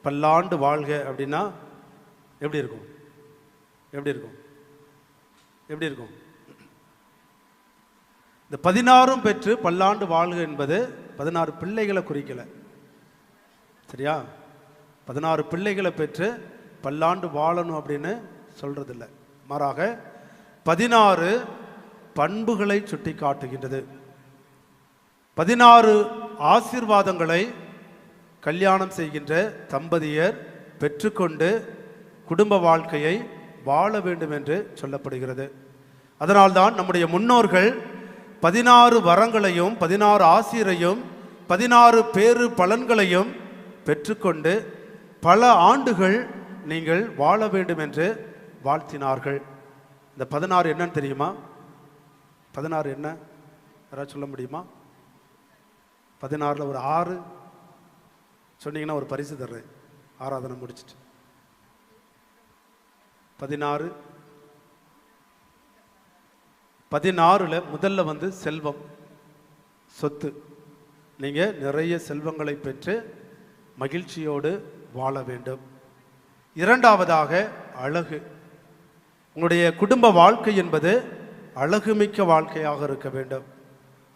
பல்லாண்டு வாழ்க அப்படின்னா எப்படி இருக்கும்? எப்படி இருக்கும்? எப்படி இருக்கும்? இந்த 16 பெற்று பல்லாண்டு வாழ்க என்பது 16 பிள்ளைகளை குறிக்கல. சரியா? 16 பிள்ளைகளை பெற்று பல்லாண்டு வாழணும் அப்படின்னு சொல்றதில்ல. மாறாக 16 பண்புகளை சுட்டி காட்டுகின்றது. 16 ஆசீர்வாதங்களை கல்யாணம் செய்கின்ற தம்பதியர் பெற்றுக்கொண்டு குடும்ப வாழ்க்கையை வாழ வேண்டும் என்று சொல்லப்படுகிறது. அதனால்தான் நம்முடைய முன்னோர்கள் 16 வரங்களையும் 16 ஆசீரையும் 16 பேறு பலன்களையும் பெற்றுக்கொண்டு பல ஆண்டுகள் நீங்கள் வாழ வேண்டும் என்று வாழ்த்தினார்கள். இந்த 16 என்னன்னு தெரியுமா? 16 என்ன? யாராவது சொல்ல முடியுமா? 16ல் ஒரு 6 சொன்னீங்கன்னா ஒரு பரிசு தர்றேன். ஆராதனை முடிச்சுட்டு 16ல் முதல்ல செல்வம், சொத்து. நீங்கள் நிறைய செல்வங்களை பெற்று மகிழ்ச்சியோடு வாழ வேண்டும். இரண்டாவதாக அழகு. உங்களுடைய குடும்ப வாழ்க்கை என்பது அழகுமிக்க வாழ்க்கையாக இருக்க வேண்டும்.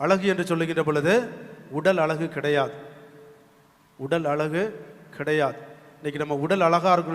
அழகு என்று சொல்லுகின்ற பொழுது உடல் அழகு கிடையாது. உடல் அழகு கிடையாது. இன்னைக்கு நம்ம உடல் அழகாக இருக்கணும்